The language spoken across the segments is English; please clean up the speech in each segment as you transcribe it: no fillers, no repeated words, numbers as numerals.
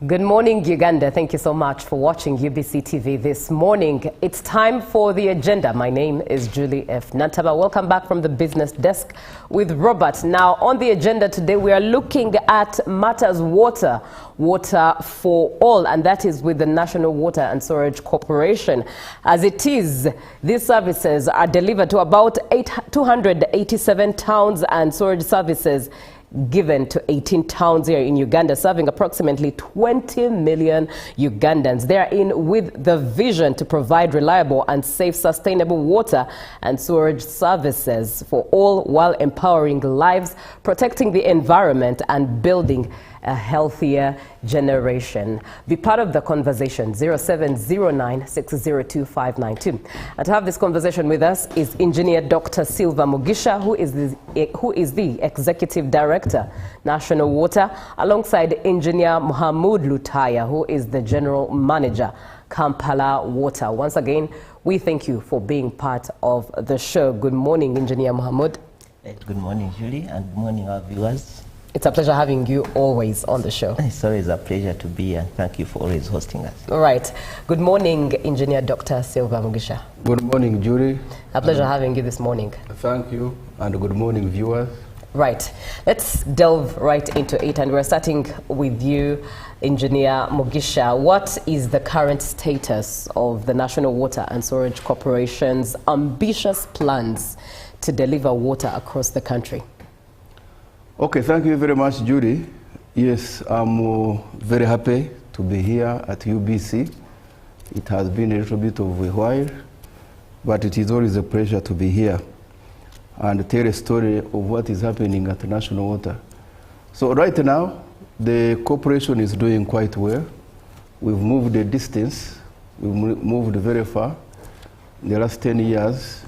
Good morning, Uganda. Thank you so much for watching UBC TV this morning. It's time for the agenda. My name is Julie F. Nantaba. Welcome back from the business desk with Robert. Now, on the agenda today, we are looking at matters water for all, and that is with the National Water and Storage Corporation. As it is, these services are delivered to about 287 towns and storage services given to 18 towns here in Uganda, serving approximately 20 million Ugandans. They are in with the vision to provide reliable and safe, sustainable water and storage services for all while empowering lives, protecting the environment and building a healthier generation. Be part of the conversation, 0709-602-592. And to have this conversation with us is Engineer Dr. Silva Mugisha, who is the Executive Director, National Water, alongside Engineer Mohamud Lutaya, who is the General Manager, Kampala Water. Once again, we thank you for being part of the show. Good morning, Engineer Mohamud. Good morning, Julie, and good morning, our viewers. It's a pleasure having you always on the show. It's always a pleasure to be here, and thank you for always hosting us. All right. Good morning, Engineer Dr. Silva Mugisha. Good morning, Julie. A pleasure having you this morning. Thank you, and good morning, viewers. Right. Let's delve right into it, and we're starting with you, Engineer Mugisha. What is the current status of the National Water and Storage Corporation's ambitious plans to deliver water across the country? Okay, thank you very much, Judy. Yes, I'm very happy to be here at UBC. It has been a little bit of a while, but it is always a pleasure to be here and tell a story of what is happening at National Water. So right now, the corporation is doing quite well. We've moved a distance. We've moved very far. In the last 10 years,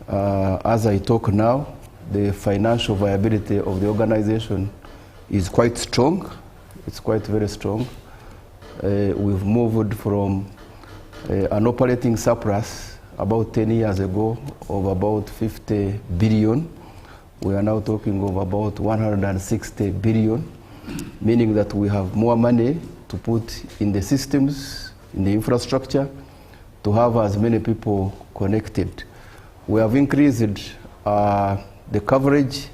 as I talk now, the financial viability of the organization is quite strong. It's quite very strong. We've moved from an operating surplus about 10 years ago of about 50 billion. We are now talking of about 160 billion, meaning that we have more money to put in the systems, in the infrastructure, to have as many people connected. We have increased the coverage.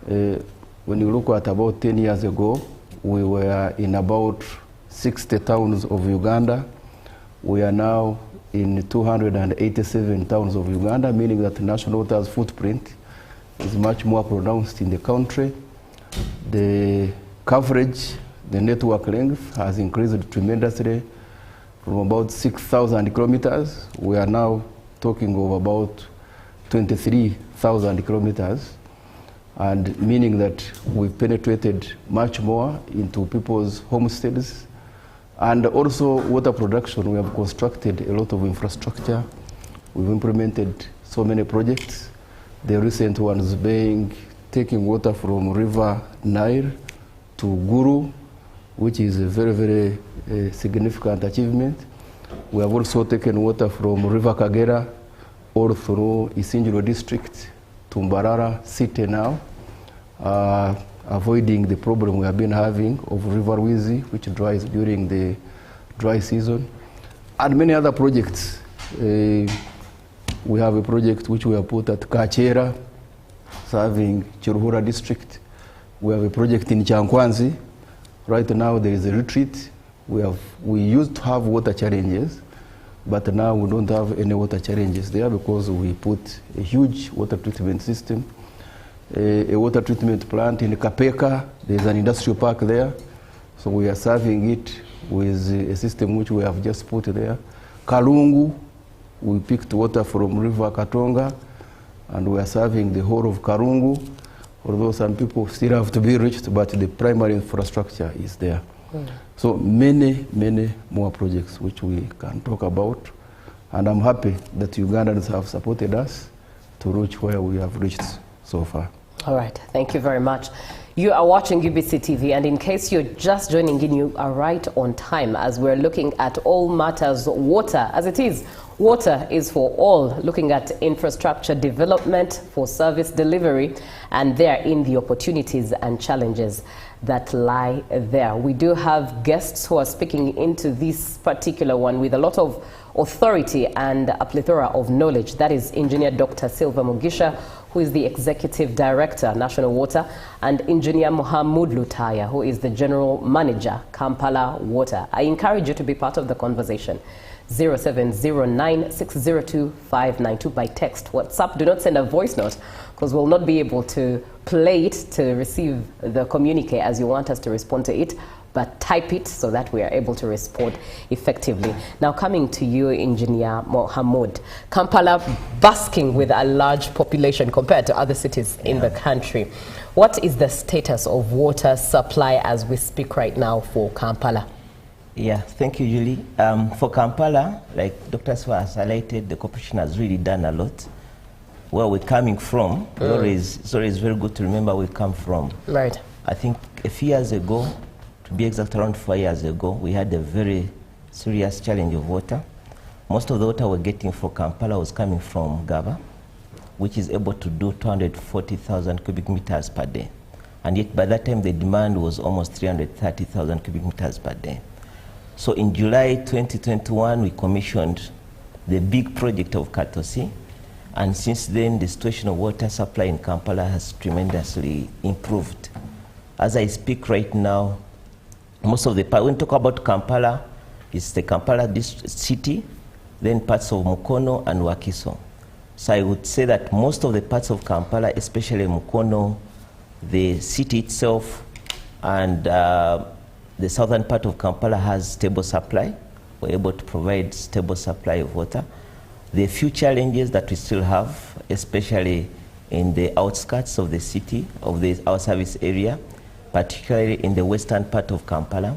When you look at about 10 years ago, we were in about 60 towns of Uganda. We are now in 287 towns of Uganda, meaning that National Water's footprint is much more pronounced in the country. The coverage, the network length has increased tremendously from about 6,000 kilometers. We are now talking of about 23,000 kilometers, and meaning that we've penetrated much more into people's homesteads. And also water production, we have constructed a lot of infrastructure. We've implemented so many projects. The recent ones being taking water from River Nile to Guru, which is a very, very significant achievement. We have also taken water from River Kagera all through Isinjiro district to Mbarara city now, avoiding the problem we have been having of River Wizi, which dries during the dry season, and many other projects. We have a project which we have put at Kachera, serving Chiruhura district. We have a project in Chankwanzi. Right now there is a retreat. We used to have water challenges, but now we don't have any water challenges there because we put a huge water treatment system, a water treatment plant in Kapeka. There's an industrial park there. So we are serving it with a system which we have just put there. Kalungu, we picked water from River Katonga, and we are serving the whole of Karungu, although some people still have to be reached, but the primary infrastructure is there. So many, many more projects which we can talk about, and I'm happy that Ugandans have supported us to reach where we have reached so far. All right, thank you very much. You are watching UBC TV, and in case you're just joining in, you are right on time as we're looking at all matters water, as it is Water is for all, looking at infrastructure development for service delivery, and therein the opportunities and challenges that lie there. We do have guests who are speaking into this particular one with a lot of authority and a plethora of knowledge. That is Engineer Dr. Silva Mugisha, who is the Executive Director, National Water, and Engineer Mohamud Lutaya, who is the General Manager, Kampala Water. I encourage you to be part of the conversation. 0709-602-592 by text. WhatsApp, do not send a voice note because we'll not be able to play it to receive the communique as you want us to respond to it, but type it so that we are able to respond effectively. Now coming to you, Engineer Mohamud, Kampala basking with a large population compared to other cities in the country. What is the status of water supply as we speak right now for Kampala? Yeah, thank you, Julie. For Kampala, like Dr. Swa has highlighted, the corporation has really done a lot. Where we're coming from, it's always very good to remember where we come from. Right. I think a few years ago, to be exact, around 4 years ago, we had a very serious challenge of water. Most of the water we're getting for Kampala was coming from Gaba, which is able to do 240,000 cubic meters per day. And yet by that time, the demand was almost 330,000 cubic meters per day. So in July 2021, we commissioned the big project of Katosi, and since then the situation of water supply in Kampala has tremendously improved. As I speak right now, most of the when we talk about Kampala, it's the Kampala city, then parts of Mukono and Wakiso. So I would say that most of the parts of Kampala, especially Mukono, the city itself, and the southern part of Kampala has stable supply. We're able to provide stable supply of water. The few challenges that we still have, especially in the outskirts of the city, of our service area, particularly in the western part of Kampala.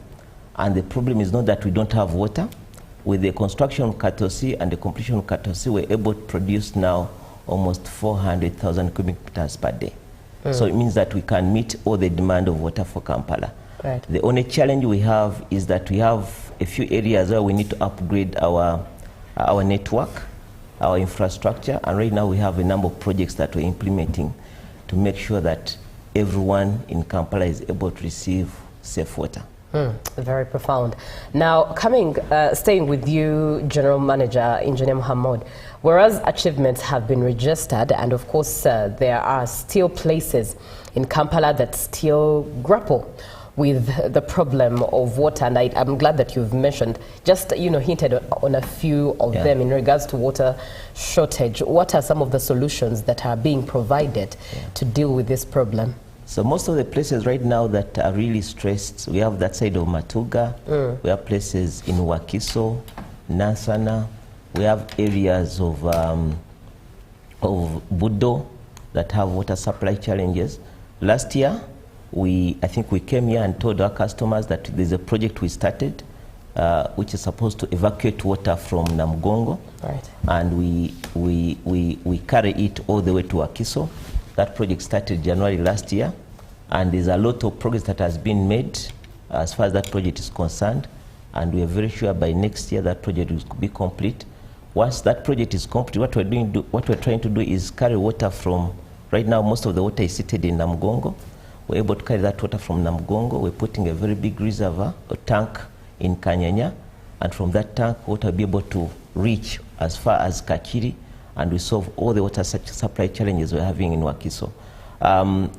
And the problem is not that we don't have water. With the construction of Katosi and the completion of Katosi, we're able to produce now almost 400,000 cubic meters per day. So it means that we can meet all the demand of water for Kampala. Right. The only challenge we have is that we have a few areas where we need to upgrade our network, our infrastructure, and right now we have a number of projects that we're implementing to make sure that everyone in Kampala is able to receive safe water. Very profound. Now, staying with you, General Manager, Engineer Mohamud, whereas achievements have been registered, and of course there are still places in Kampala that still grapple with the problem of water, and I'm glad that you've mentioned, just hinted on a few of them in regards to water shortage. What are some of the solutions that are being provided to deal with this problem? So most of the places right now that are really stressed, we have that side of Matuga, we have places in Wakiso, Nansana, we have areas of Budo that have water supply challenges. Last year, I think we came here and told our customers that there's a project we started which is supposed to evacuate water from Namugongo, and we carry it all the way to Wakiso. That project started January last year, and there's a lot of progress that has been made as far as that project is concerned, and we are very sure by next year that project will be complete. Once that project is complete, what we're trying to do is carry water from, right now most of the water is seated in Namugongo. We're able to carry that water from Namugongo. We're putting a very big reservoir, a tank in Kanyanya, and from that tank water will be able to reach as far as Kachiri, and we solve all the water supply challenges we're having in Wakiso.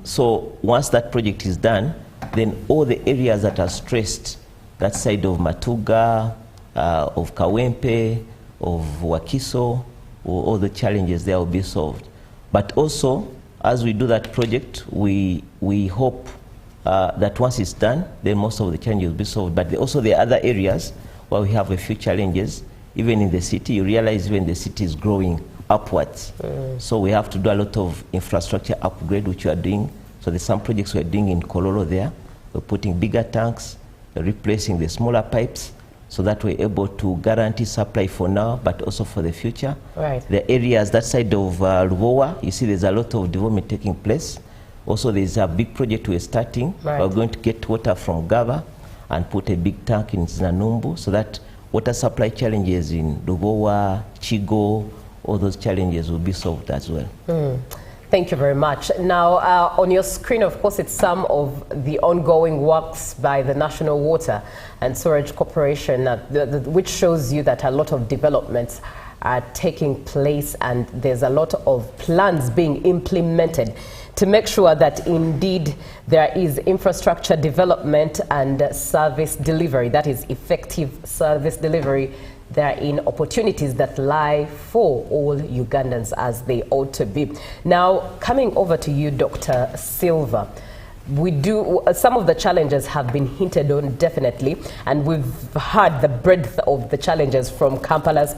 So once that project is done, then all the areas that are stressed, that side of Matuga, of Kawempe, of Wakiso, all the challenges there will be solved. But also, as we do that project, we hope that once it's done, then most of the challenges will be solved. But also there are other areas where we have a few challenges. Even in the city, you realize even the city is growing upwards. So we have to do a lot of infrastructure upgrade, which we are doing. So there's some projects we are doing in Kololo there. We're putting bigger tanks, replacing the smaller pipes, so that we're able to guarantee supply for now, but also for the future. The areas, that side of Lubowa, you see there's a lot of development taking place. Also there's a big project we're starting. We're going to get water from Gaba and put a big tank in Zinanumbu, so that water supply challenges in Lubowa, Chigo, all those challenges will be solved as well. Thank you very much. Now, on your screen, of course, it's some of the ongoing works by the National Water and Sewerage Corporation, which shows you that a lot of developments are taking place and there's a lot of plans being implemented to make sure that indeed there is infrastructure development and service delivery, that is effective service delivery. There are in opportunities that lie for all Ugandans as they ought to be. Now, coming over to you, Dr. Silva, some of the challenges have been hinted on definitely, and we've heard the breadth of the challenges from Kampala's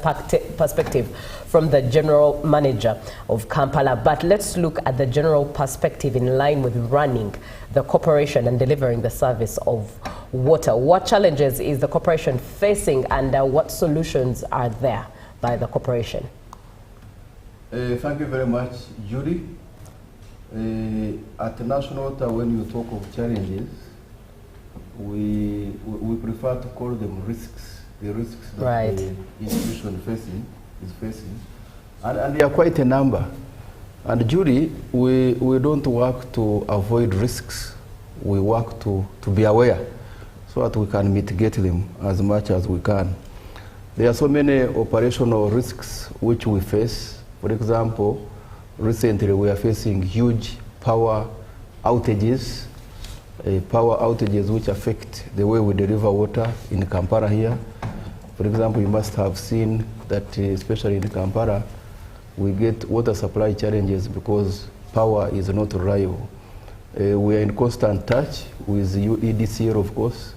perspective, from the general manager of Kampala. But let's look at the general perspective in line with running the corporation and delivering the service of water. What challenges is the corporation facing, and what solutions are there by the corporation? Thank you very much, Judy. At National Water, when you talk of challenges, we prefer to call them risks, the risks that the institution is facing. And there are quite a number. And Judy, we don't work to avoid risks. We work to be aware so that we can mitigate them as much as we can. There are so many operational risks which we face. For example, recently we are facing huge power outages which affect the way we deliver water in Kampala here. For example, you must have seen that especially in Kampala, we get water supply challenges because power is not reliable. We are in constant touch with EDCL, of course,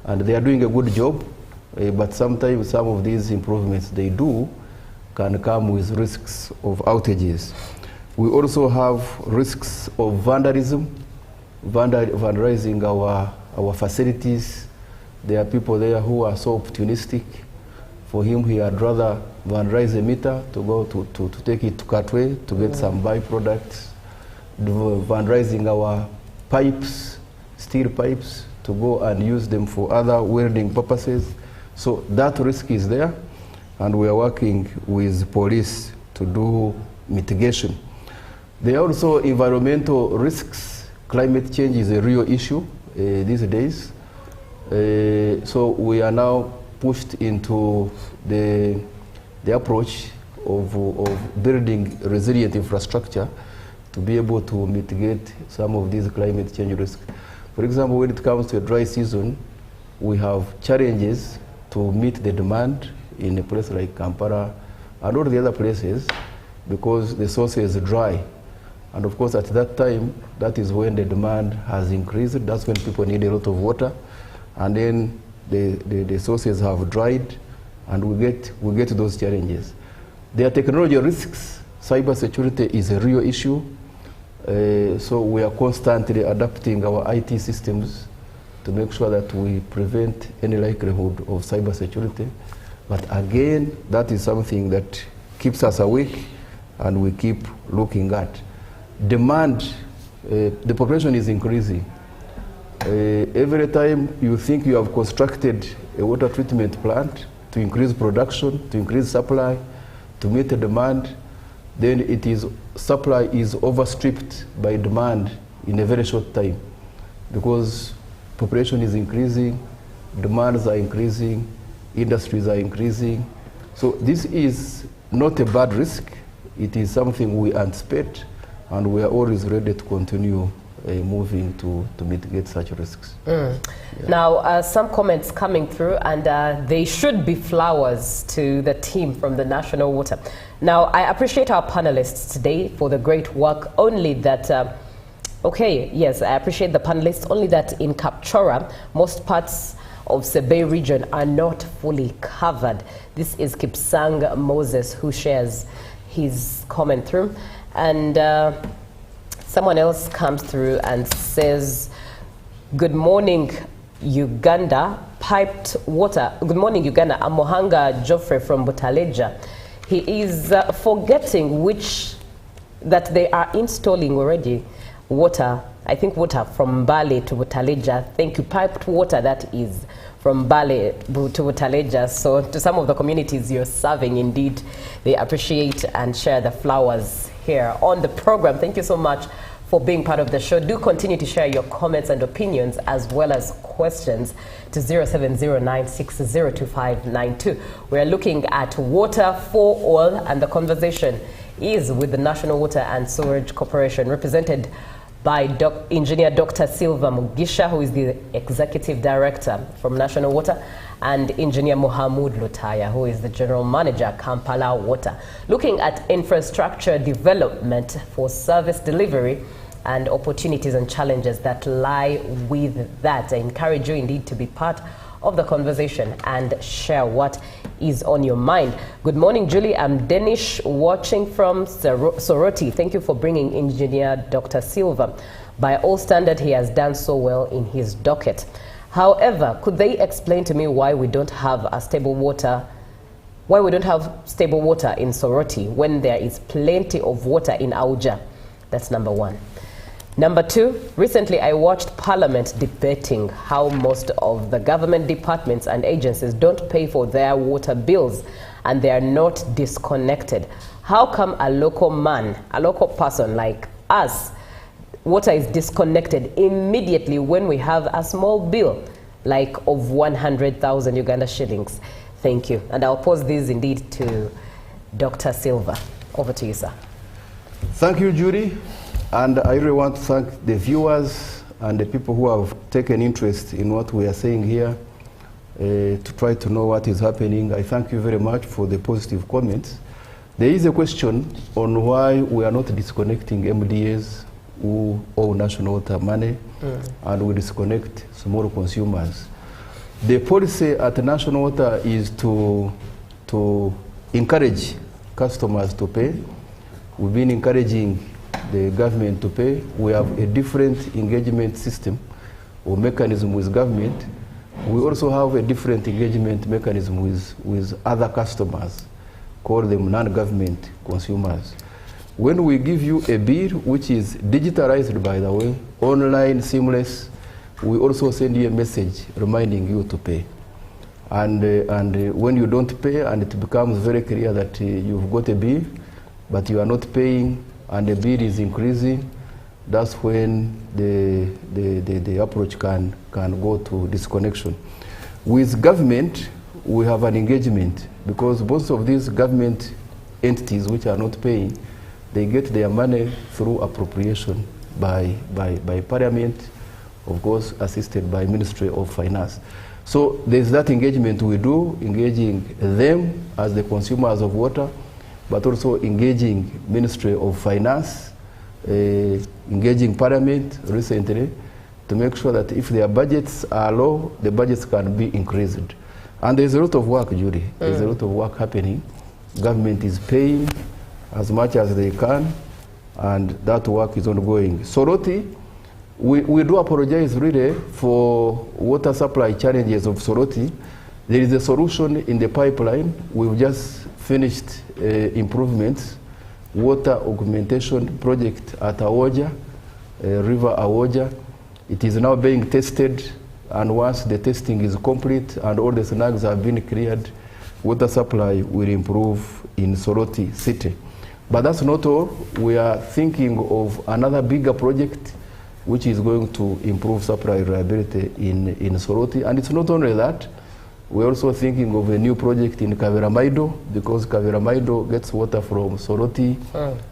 and they are doing a good job, but sometimes some of these improvements they do can come with risks of outages. We also have risks of vandalism, vandalizing our facilities. There are people there who are so opportunistic. For him, he had rather vandalize a meter to go to take it to Katwe to get some byproducts, vandalizing our pipes, steel pipes, to go and use them for other welding purposes. So that risk is there, and we are working with police to do mitigation. There are also environmental risks. Climate change is a real issue these days. So we are now pushed into the approach of building resilient infrastructure to be able to mitigate some of these climate change risks. For example, when it comes to a dry season, we have challenges to meet the demand in a place like Kampala and all the other places because the source is dry. And of course, at that time, that is when the demand has increased. That's when people need a lot of water. And then the sources have dried, and we get those challenges. There are technology risks. Cyber security is a real issue. So we are constantly adapting our IT systems to make sure that we prevent any likelihood of cyber security. But again, that is something that keeps us awake and we keep looking at. Demand, the population is increasing. Every time you think you have constructed a water treatment plant to increase production, to increase supply, to meet the demand, then supply is overstripped by demand in a very short time because population is increasing, demands are increasing, industries are increasing. So this is not a bad risk. It is something we anticipate, and we are always ready to continue moving to mitigate such risks. Yeah. Now, some comments coming through, and they should be flowers to the team from the National Water. Now, I appreciate our panelists today for the great work, only that, I appreciate the panelists, only that in Kapchora, most parts of Sebe region are not fully covered. This is Kipsang Moses who shares his comment through. And someone else comes through and says, good morning, Uganda, piped water. Good morning, Uganda. I'm Mohanga Joffrey from Butaleja. He is forgetting that they are installing already water, I think water from Mbale to Butaleja. Thank you. Piped water, that is from Bale to Butaleja. So to some of the communities you're serving, indeed, they appreciate and share the flowers here on the program. Thank you so much for being part of the show. Do continue to share your comments and opinions as well as questions to 0709602592. We're looking at water for all, and the conversation is with the National Water and Sewerage Corporation, represented by Engineer Dr. Silva Mugisha, who is the Executive Director from National Water, and Engineer Mohamud Lutaya, who is the General Manager, Kampala Water. Looking at infrastructure development for service delivery and opportunities and challenges that lie with that. I encourage you indeed to be part of the conversation and share what is on your mind. Good morning, Julie. I'm Danish, watching from Soroti. Thank you for bringing Engineer Dr. Silva. By all standards, he has done so well in his docket. However, could they explain to me why we don't have stable water in Soroti when there is plenty of water in Auja? That's number one. Number two, recently I watched Parliament debating how most of the government departments and agencies don't pay for their water bills and they are not disconnected. How come a local person like us, water is disconnected immediately when we have a small bill like of 100,000 Uganda shillings? Thank you. And I'll pose these indeed to Dr. Silva. Over to you, sir. Thank you, Judy. And I really want to thank the viewers and the people who have taken interest in what we are saying here to try to know what is happening. I thank you very much for the positive comments. There is a question on why we are not disconnecting MDAs who owe national water money and we disconnect small consumers. The policy at national water is to encourage customers to pay. We've been encouraging the government to pay. We have a different engagement system or mechanism with government. We also have a different engagement mechanism with other customers, call them non-government consumers. When we give you a bill, which is digitalized, by the way, online, seamless, we also send you a message reminding you to pay. And when you don't pay and it becomes very clear that you've got a bill, but you are not paying, and the bill is increasing, that's when the approach can go to disconnection. With government, we have an engagement because most of these government entities which are not paying, they get their money through appropriation by Parliament, of course assisted by Ministry of Finance. So there's that engagement we do, engaging them as the consumers of water, but also engaging Ministry of Finance, engaging Parliament recently to make sure that if their budgets are low, the budgets can be increased. And there's a lot of work, Judy. There's a lot of work happening. Government is paying as much as they can, and that work is ongoing. Soroti, we do apologize really for water supply challenges of Soroti. There is a solution in the pipeline. We've just finished improvements, water augmentation project at Awoja, River Awoja. It is now being tested, and once the testing is complete and all the snags have been cleared, water supply will improve in Soroti city. But that's not all. We are thinking of another bigger project which is going to improve supply reliability in Soroti. And it's not only that. We're also thinking of a new project in Kaveramaido, because Kaveramaido gets water from Soroti,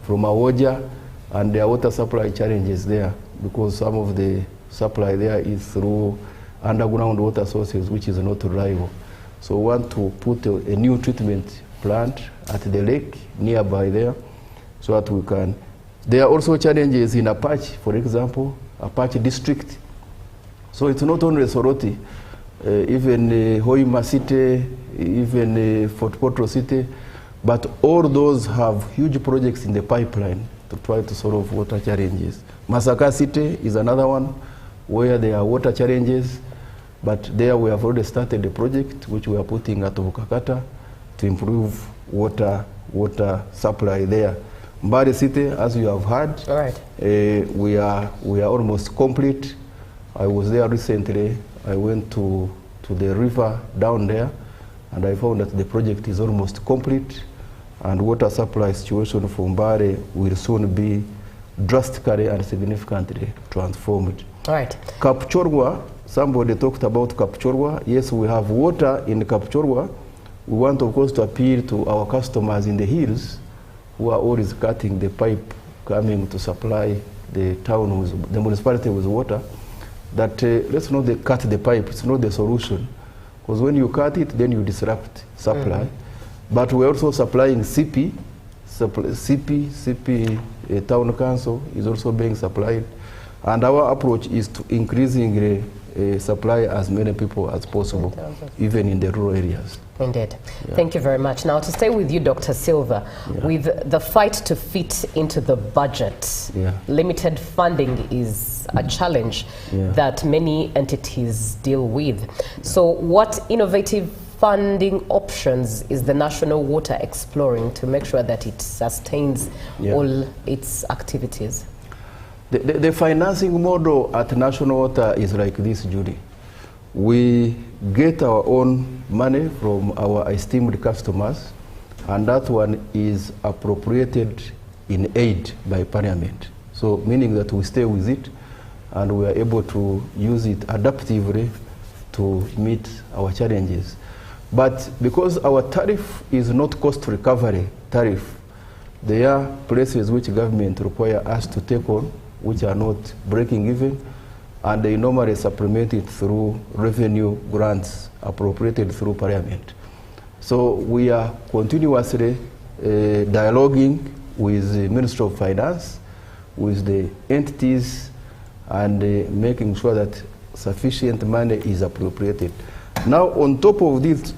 from Awoja, and there are water supply challenges there because some of the supply there is through underground water sources, which is not reliable. So we want to put a new treatment plant at the lake nearby there so that we can. There are also challenges in Apache, for example, Apache district. So it's not only Soroti. Even Hoima City, even Fort Potro City, but all those have huge projects in the pipeline to try to solve water challenges. Masaka City is another one where there are water challenges, but there we have already started a project which we are putting at Bukakata to improve water supply there. Mbari City, as you have heard, we are almost complete. I was there recently. I went to to the river down there, and I found that the project is almost complete, and water supply situation for Mbare will soon be drastically and significantly transformed. All right. Kapchorwa, somebody talked about Kapchorwa. Yes, we have water in Kapchorwa. We want, of course, to appeal to our customers in the hills who are always cutting the pipe coming to supply the town, with, the municipality with water, that let's not cut the pipe. It's not the solution. Because when you cut it, then you disrupt supply. But we're also supplying CP. CP town council is also being supplied. And our approach is to increasing supply as many people as possible, even in the rural areas. Indeed. Yeah. Thank you very much. Now, to stay with you, Dr. Silva, with the fight to fit into the budget, limited funding is a challenge that many entities deal with. So what innovative funding options is the National Water exploring to make sure that it sustains all its activities? The financing model at National Water is like this, Judy. We get our own money from our esteemed customers, and that one is appropriated in aid by Parliament. So meaning that we stay with it, and we are able to use it adaptively to meet our challenges. But because our tariff is not cost recovery tariff, there are places which government require us to take on which are not breaking even, and they normally supplement it through revenue grants appropriated through Parliament. So we are continuously dialoguing with the Ministry of Finance, with the entities, and making sure that sufficient money is appropriated. Now, on top of these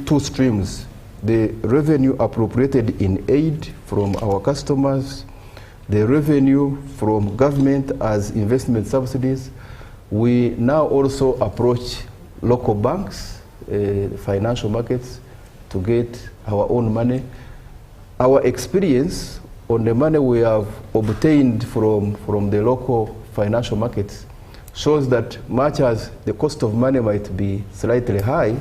two streams, the revenue appropriated in aid from our customers, the revenue from government as investment subsidies, we now also approach local banks, financial markets, to get our own money. Our experience on the money we have obtained from the local financial markets shows that much as the cost of money might be slightly high,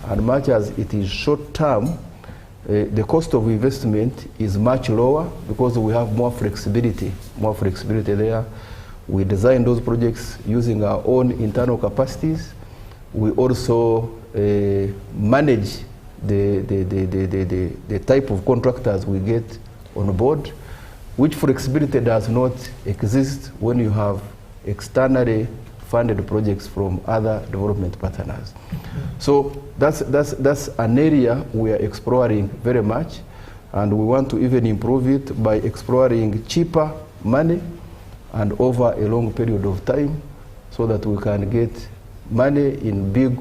and much as it is short term, the cost of investment is much lower because we have more flexibility there. We design those projects using our own internal capacities. We also manage the type of contractors we get on board, which flexibility does not exist when you have externally funded projects from other development partners. So that's an area we are exploring very much, and we want to even improve it by exploring cheaper money and over a long period of time, so that we can get money in big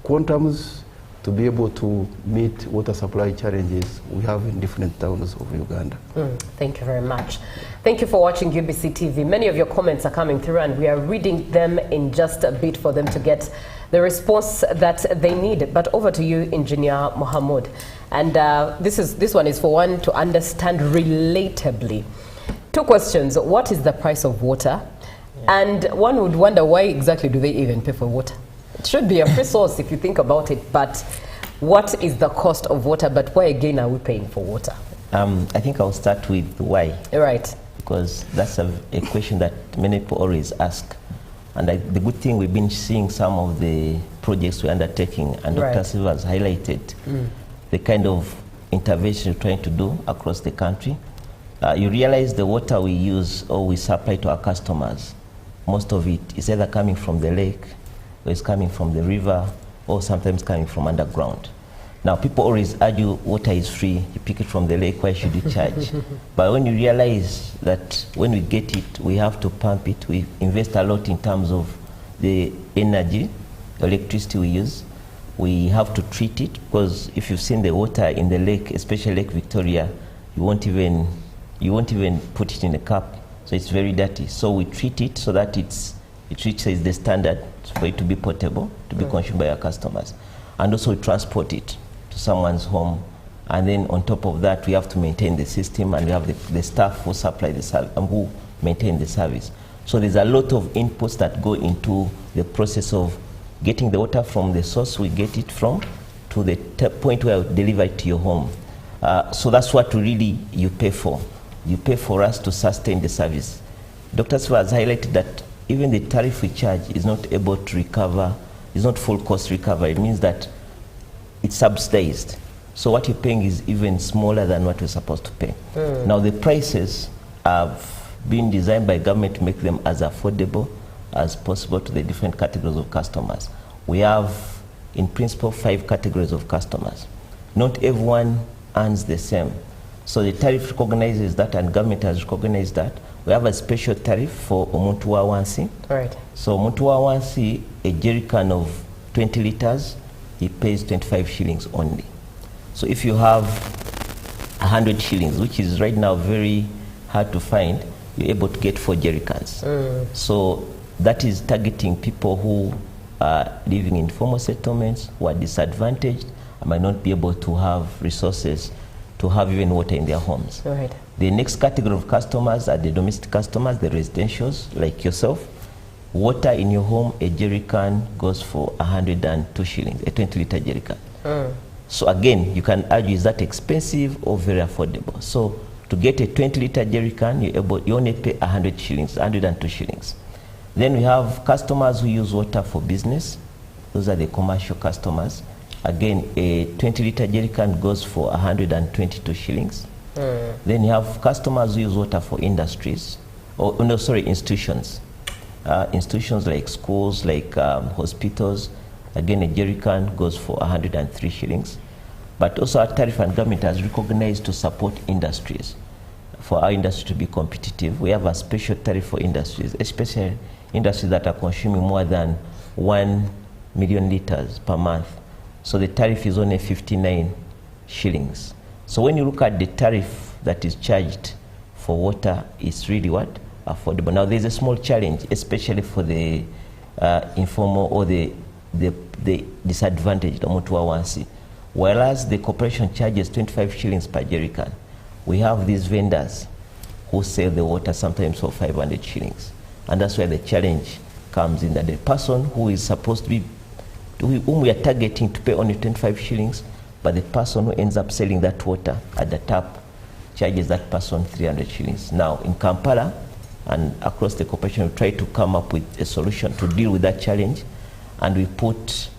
quantums to be able to meet water supply challenges we have in different towns of Uganda. Thank you very much. Thank you for watching UBC TV. Many of your comments are coming through, and we are reading them in just a bit for them to get the response that they need. But over to you, Engineer Mohamud. And this one is for one to understand relatably. Two questions. What is the price of water? And one would wonder, why exactly do they even pay for water? It should be a free source if you think about it, but what is the cost of water? But why again are we paying for water? I think I'll start with why. Right. Because that's a question that many people always ask. And the good thing, we've been seeing some of the projects we're undertaking, and Dr. Silva has highlighted the kind of intervention we're trying to do across the country. You realize the water we use or we supply to our customers, most of it is either coming from the lake, or it's coming from the river, or sometimes coming from underground. Now, people always argue water is free, you pick it from the lake, why should you charge? But when you realize that when we get it, we have to pump it, we invest a lot in terms of the energy, electricity we use, we have to treat it, because if you've seen the water in the lake, especially Lake Victoria, you won't even put it in a cup, so it's very dirty. So we treat it so that it reaches the standard for it to be potable, to be consumed by our customers. And also we transport it to someone's home, and then on top of that we have to maintain the system, and we have the staff who supply the service and who maintain the service. So there's a lot of inputs that go into the process of getting the water from the source we get it from to the point where we deliver it to your home. So that's what really you pay for. You pay for us to sustain the service. Dr. Silva has highlighted that even the tariff we charge is not able to recover, is not full cost recovery. It means that it's subsidized. So what you're paying is even smaller than what we're supposed to pay. Now the prices have been designed by government to make them as affordable as possible to the different categories of customers. We have, in principle, 5 categories of customers. Not everyone earns the same. So the tariff recognizes that, and government has recognized that. We have a special tariff for omuntu wa wansi. Right. So omuntu wa wansi, a jerrycan of 20 liters, he pays 25 shillings only. So if you have 100 shillings, which is right now very hard to find, you're able to get 4 jerrycans. So that is targeting people who are living in informal settlements, who are disadvantaged, and might not be able to have resources to have even water in their homes. Right. The next category of customers are the domestic customers, the residentials, like yourself. Water in your home, a jerrycan goes for 102 shillings, a 20-liter jerrycan. So again, you can argue, is that expensive or very affordable? So to get a 20-liter jerrycan, you only pay 100 shillings, 102 shillings. Then we have customers who use water for business. Those are the commercial customers. Again, a 20-liter jerrycan goes for 122 shillings. Then you have customers who use water for industries, or no, sorry, institutions. Institutions like schools, like hospitals. Again, a jerrycan goes for 103 shillings. But also our tariff and government has recognized to support industries. For our industry to be competitive, we have a special tariff for industries, especially industries that are consuming more than 1 million liters per month. So the tariff is only 59 shillings. So when you look at the tariff that is charged for water, it's really what? Affordable. Now there's a small challenge, especially for the informal or the disadvantaged, omuntu wa wansi. Whereas the corporation charges 25 shillings per jerrycan, we have these vendors who sell the water sometimes for 500 shillings. And that's where the challenge comes in, that the person who is supposed to be, whom we are targeting to pay only 25 shillings, but the person who ends up selling that water at the tap charges that person 300 shillings. Now in Kampala and across the corporation, we try to come up with a solution to deal with that challenge, and we put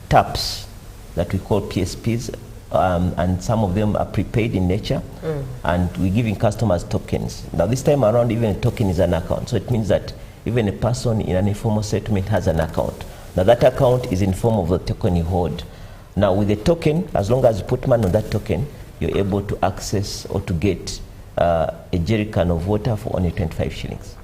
taps that we call PSPs, and some of them are prepaid in nature, and we're giving customers tokens. Now this time around, even a token is an account, so it means that even a person in an informal settlement has an account. Now that account is in form of the token you hold. Now with the token, as long as you put money on that token, you're able to access or to get a jerrycan of water for only 25 shillings.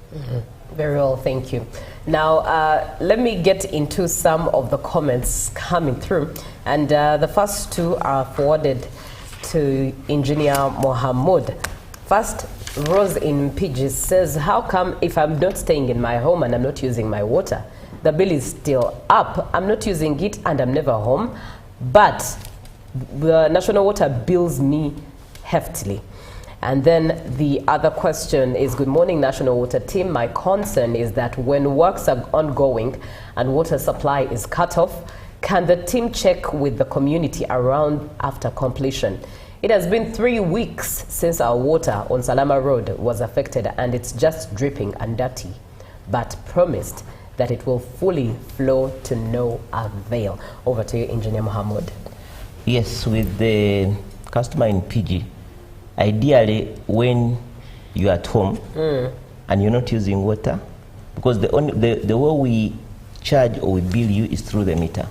Very well, thank you. Now, let me get into some of the comments coming through. And the first 2 are forwarded to Engineer Mohamud. First, Rose in Pidgey says, how come if I'm not staying in my home and I'm not using my water, the bill is still up? I'm not using it and I'm never home, but the national water bills me heftily. And then the other question is, good morning, National Water Team. My concern is that when works are ongoing and water supply is cut off, can the team check with the community around after completion? It has been 3 weeks since our water on Salama Road was affected, and it's just dripping and dirty, but promised that it will fully flow to no avail. Over to you, Engineer Mohamud. Yes, with the customer in PG, ideally when you're at home and you're not using water, because the way we charge or we bill you is through the meter.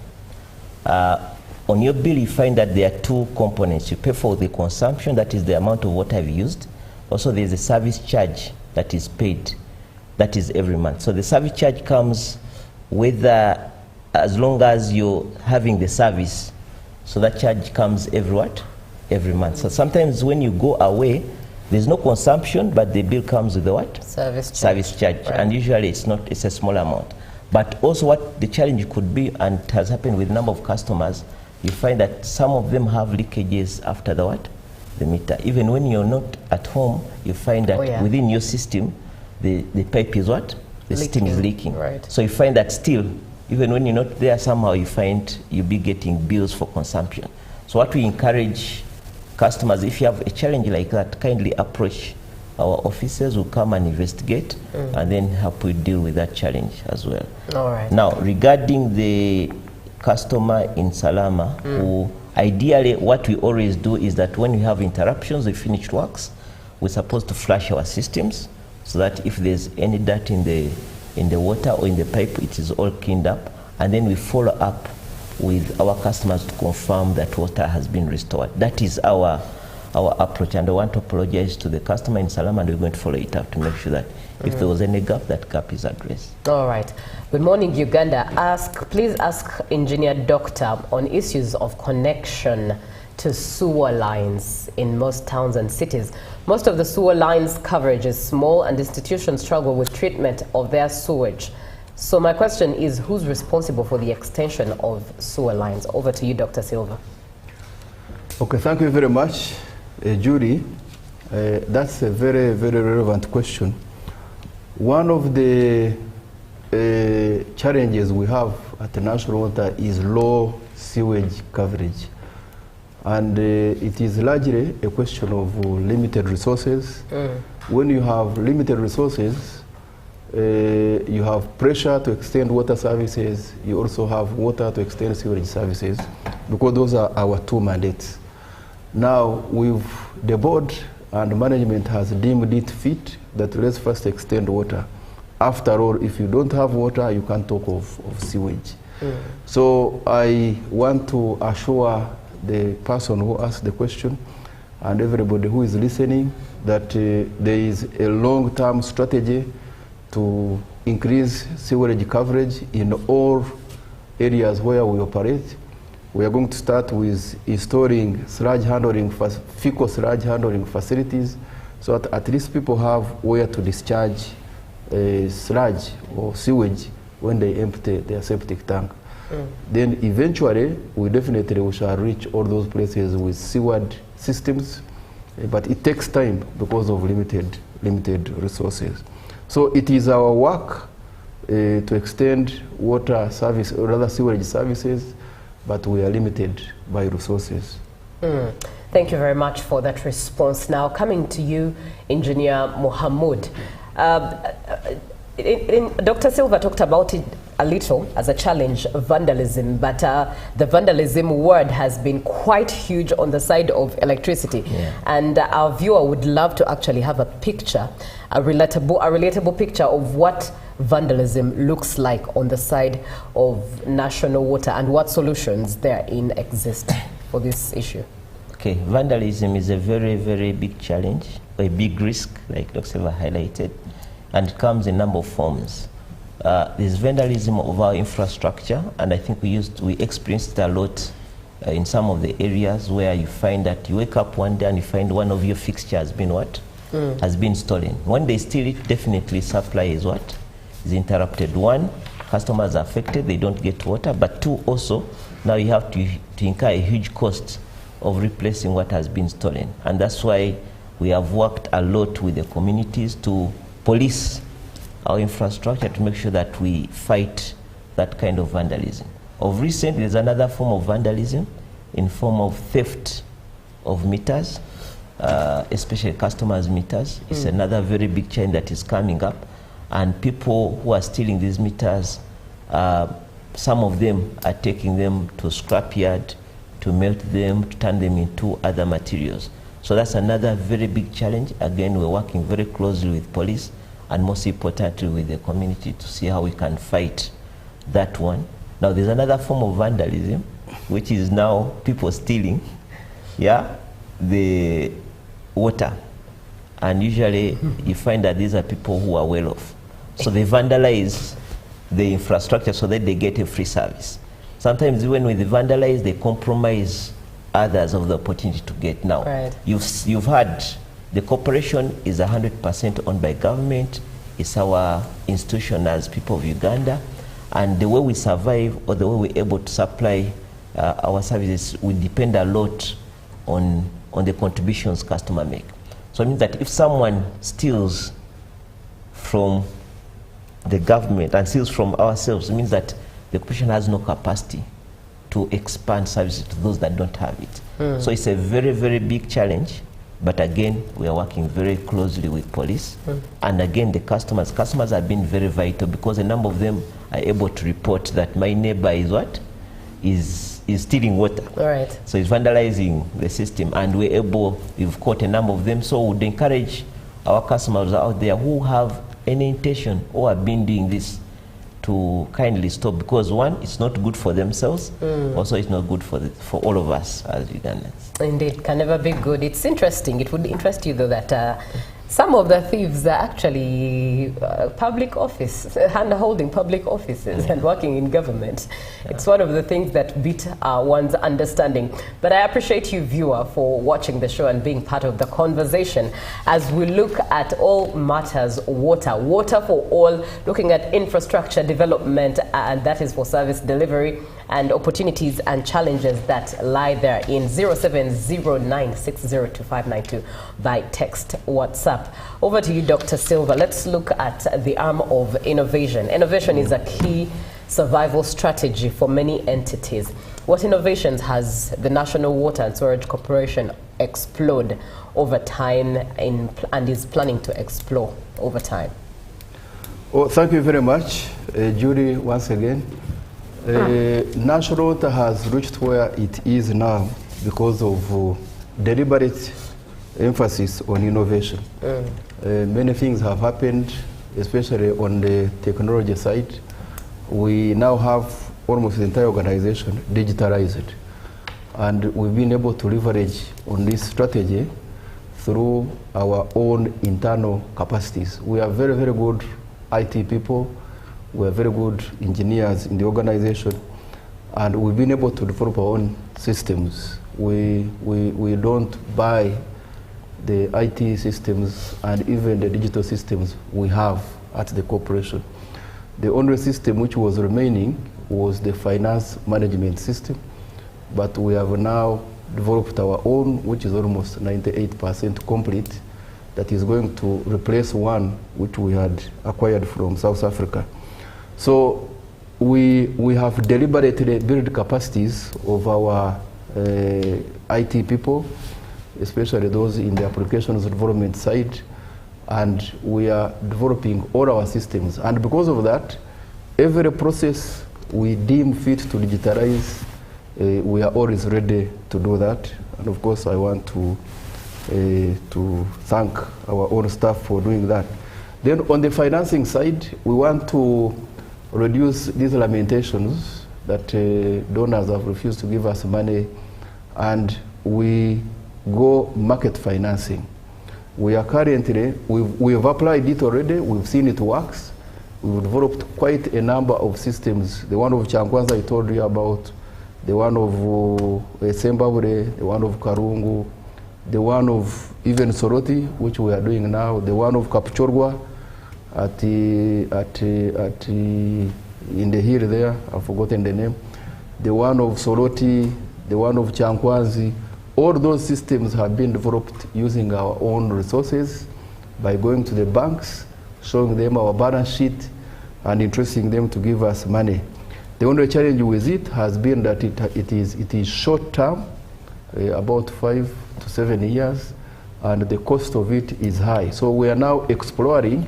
On your bill, you find that there are 2 components. You pay for the consumption, that is the amount of water you've used. Also, there's a service charge that is paid, that is every month. So the service charge comes whether, as long as you're having the service, so that charge comes every month. So sometimes when you go away, there's no consumption, but the bill comes with the what? Service charge. Right. And usually it's a small amount. But also what the challenge could be, and it has happened with a number of customers, you find that some of them have leakages after the what? The meter. Even when you're not at home, you find that within your system, the pipe is what? the system is leaking. Right. So you find that still, even when you're not there, somehow you find you'll be getting bills for consumption. So what we encourage customers, if you have a challenge like that, kindly approach our officers who come and investigate and then help you deal with that challenge as well. All right. Now, regarding the customer in Salama, who ideally what we always do is that when we have interruptions with finished works, we're supposed to flush our systems so that if there's any dirt in the water or in the pipe, it is all cleaned up, and then we follow up with our customers to confirm that water has been restored. That is our approach, and I want to apologize to the customer in Salama, and we're going to follow it up to make sure that if there was any gap, that gap is addressed. All right. Good morning, Uganda. Please ask Engineer Doctor on issues of connection to sewer lines in most towns and cities. Most of the sewer lines coverage is small, and institutions struggle with treatment of their sewage. So my question is, who's responsible for the extension of sewer lines? Over to you, Dr. Silva. Okay, thank you very much, Judy. That's a very, very relevant question. One of the challenges we have at the national water is low sewage coverage. And it is largely a question of limited resources. When you have limited resources, you have pressure to extend water services. You also have water to extend sewage services, because those are our two mandates. Now, the board and management has deemed it fit that let's first extend water. After all, if you don't have water, you can't talk of sewage. So I want to assure the person who asked the question and everybody who is listening that there is a long-term strategy to increase sewerage coverage in all areas where we operate. We are going to start with installing fecal sludge handling facilities, so that at least people have where to discharge sludge or sewage when they empty their septic tank. Then eventually, we shall reach all those places with sewered systems, but it takes time because of limited resources. So it is our work to extend water service, or rather sewerage services, but we are limited by resources. Thank you very much for that response. Now, coming to you, Engineer Mohamud. Dr. Silva talked about it a little as a challenge, vandalism, but the vandalism word has been quite huge on the side of electricity. And our viewer would love to actually have a picture, a relatable picture of what vandalism looks like on the side of national water and what solutions therein exist for this issue. Okay, vandalism is a very, very big challenge, a big risk, like Dr. Silva highlighted, and it comes in a number of forms. There's vandalism of our infrastructure, and I think we experienced it a lot in some of the areas where you find that you wake up one day and you find one of your fixtures has been has been stolen. When they steal it, definitely supply is interrupted. One, customers are affected, they don't get water, but two, also, now you have to incur a huge cost of replacing what has been stolen. And that's why we have worked a lot with the communities to police our infrastructure to make sure that we fight that kind of vandalism. Of recent, there's another form of vandalism in form of theft of meters, especially customers' meters. It's another very big chain that is coming up. And people who are stealing these meters, some of them are taking them to scrapyard to melt them, to turn them into other materials. So that's another very big challenge. Again, we're working very closely with police and most importantly with the community to see how we can fight that one. Now there's another form of vandalism, which is now people stealing the water. And usually you find that these are people who are well off. So they vandalize the infrastructure so that they get a free service. Sometimes even when they vandalize, they compromise others of the opportunity to get. Now, you've heard the corporation is 100% owned by government. It's our institution as people of Uganda. And the way we survive or the way we're able to supply our services will depend a lot on the contributions customers make. So it means that if someone steals from the government and steals from ourselves, it means that the corporation has no capacity to expand services to those that don't have it. So it's a very, very big challenge. But again, we are working very closely with police. And again, the customers have been very vital, because a number of them are able to report that my neighbor is what? Is stealing water. All right. So it's vandalizing the system, and we've caught a number of them. So we would encourage our customers out there who have any intention or have been doing this to kindly stop, because one, it's not good for themselves. Also, it's not good for all of us as Ugandans. Indeed, can never be good. It's interesting. It would interest you, though, that some of the thieves are actually public office, hand-holding public offices and working in government. It's one of the things that beat one's understanding. But I appreciate you, viewer, for watching the show and being part of the conversation as we look at all matters water. Water for all, looking at infrastructure development, and that is for service delivery, and opportunities and challenges that lie there in 0709602592 by text, WhatsApp. Over to you, Dr. Silva. Let's look at the arm of innovation. Innovation is a key survival strategy for many entities. What innovations has the National Water and Storage Corporation explored over time and is planning to explore over time? Oh, thank you very much, Judy, once again. National Water has reached where it is now because of deliberate emphasis on innovation. Many things have happened, especially on the technology side. We now have almost the entire organization digitalized, and we've been able to leverage on this strategy through our own internal capacities. We are very, very good IT people. We are very good engineers in the organization, and we've been able to develop our own systems. We don't buy the IT systems and even the digital systems we have at the corporation. The only system which was remaining was the finance management system, but we have now developed our own, which is almost 98% complete, that is going to replace one which we had acquired from South Africa. So we have deliberately built capacities of our IT people, especially those in the applications development side, and we are developing all our systems. And because of that, every process we deem fit to digitalize, we are always ready to do that. And of course, I want to thank our own staff for doing that. Then on the financing side, we want to reduce these lamentations that donors have refused to give us money, and we go market financing. We are currently, we've applied it already, we've seen it works. We've developed quite a number of systems. The one of Chankwanza I told you about, the one of Sembabure, the one of Karungu, the one of even Soroti, which we are doing now, the one of Kapchorwa, in the hill there, I've forgotten the name, the one of Soroti, the one of Chankwanzi. All those systems have been developed using our own resources by going to the banks, showing them our balance sheet, and interesting them to give us money. The only challenge with it has been that it is short term, about 5 to 7 years, and the cost of it is high. So we are now exploring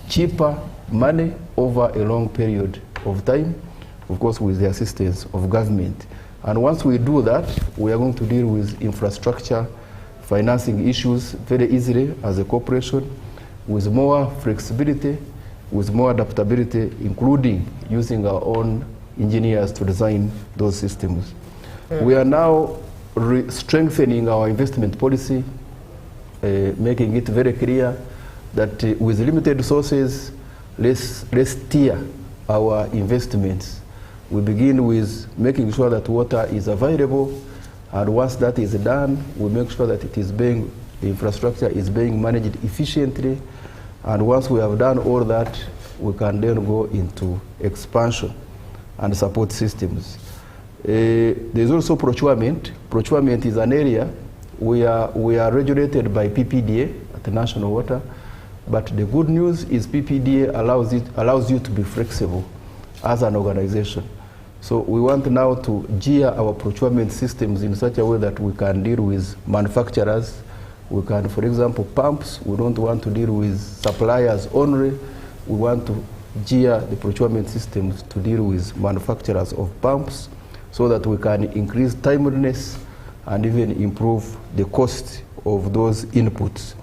cheaper money over a long period of time, of course with the assistance of government. And once we do that, we are going to deal with infrastructure financing issues very easily as a corporation, with more flexibility, with more adaptability, including using our own engineers to design those systems. We are now strengthening our investment policy, making it very clear that with limited resources, let's steer our investments. We begin with making sure that water is available, and once that is done, we make sure that the infrastructure is being managed efficiently, and once we have done all that, we can then go into expansion and support systems. There's also procurement. Procurement is an area we are regulated by PPDA at the National Water, But the good news is PPDA allows you to be flexible as an organization. So we want now to gear our procurement systems in such a way that we can deal with manufacturers. We can, for example, pumps, we don't want to deal with suppliers only. We want to gear the procurement systems to deal with manufacturers of pumps so that we can increase timeliness and even improve the cost of those inputs.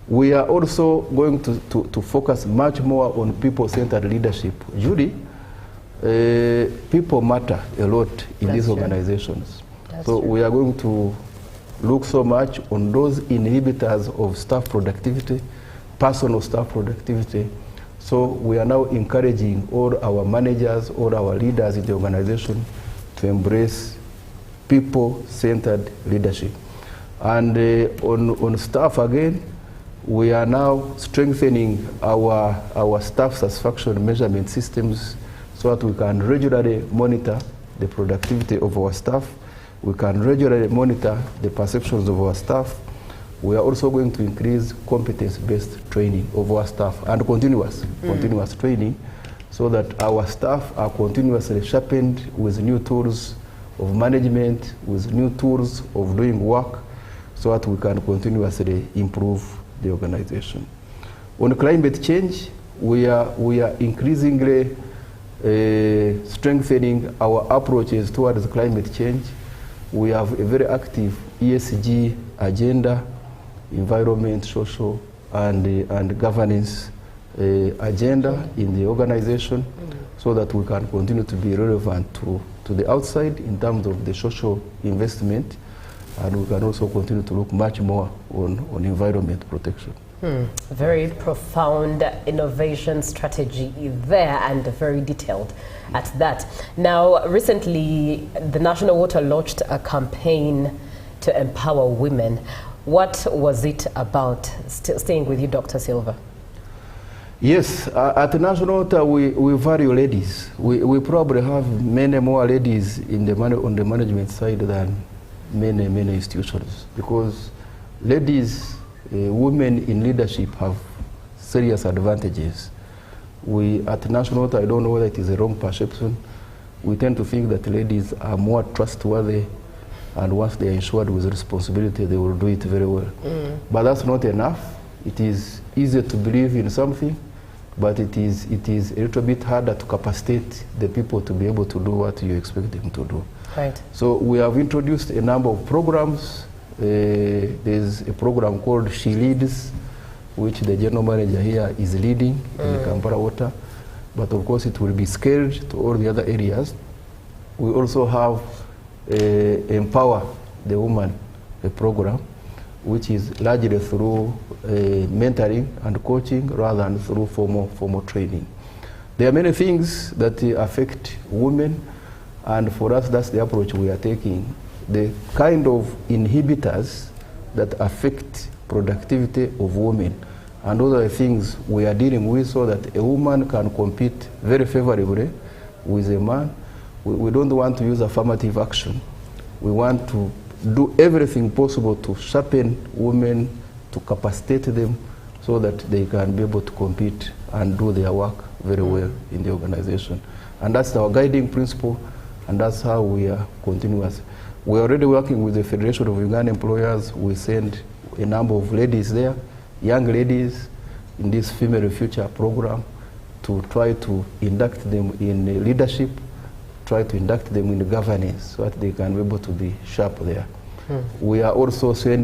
We are also going to focus much more on people-centered leadership. Judy, people matter a lot in these organizations. So we are going to look so much on those inhibitors of staff productivity, personal staff productivity. So we are now encouraging all our managers, all our leaders in the organization to embrace people-centered leadership. And on staff again, we are now strengthening our staff satisfaction measurement systems so that we can regularly monitor the productivity of our staff. We can regularly monitor the perceptions of our staff. We are also going to increase competence-based training of our staff and continuous training so that our staff are continuously sharpened with new tools of management, with new tools of doing work so that we can continuously improve the organization. On climate change, we are increasingly strengthening our approaches towards climate change. We have a very active ESG agenda, environment, social, and governance agenda in the organization so that we can continue to be relevant to the outside in terms of the social investment, and we can also continue to look much more on environment protection. Very profound innovation strategy there, and very detailed at that. Now, recently, the National Water launched a campaign to empower women. What was it about? Staying with you, Dr. Silva. Yes, at National Water, we value ladies. We probably have many more ladies on the management side than many institutions, because ladies, women in leadership have serious advantages. We at National Water, I don't know whether it is a wrong perception, we tend to think that ladies are more trustworthy, and once they are ensured with responsibility, they will do it very well. But that's not enough. It is easier to believe in something, but it is a little bit harder to capacitate the people to be able to do what you expect them to do. Right. So we have introduced a number of programs. There's a program called She Leads, which the general manager here is leading in the Kampala Water. But of course it will be scaled to all the other areas. We also have Empower the Woman program, which is largely through mentoring and coaching rather than through formal training. There are many things that affect women, and for us that's the approach we are taking. The kind of inhibitors that affect productivity of women, and those are the things we are dealing with so that a woman can compete very favorably with a man. We don't want to use affirmative action. We want to do everything possible to sharpen women, to capacitate them so that they can be able to compete and do their work very well in the organization. And that's our guiding principle, and that's how we are continuous. We're already working with the Federation of Uganda Employers. We send a number of ladies there, young ladies, in this Female Future program to try to induct them in leadership, try to induct them in governance so that they can be able to be sharp there. We are also sending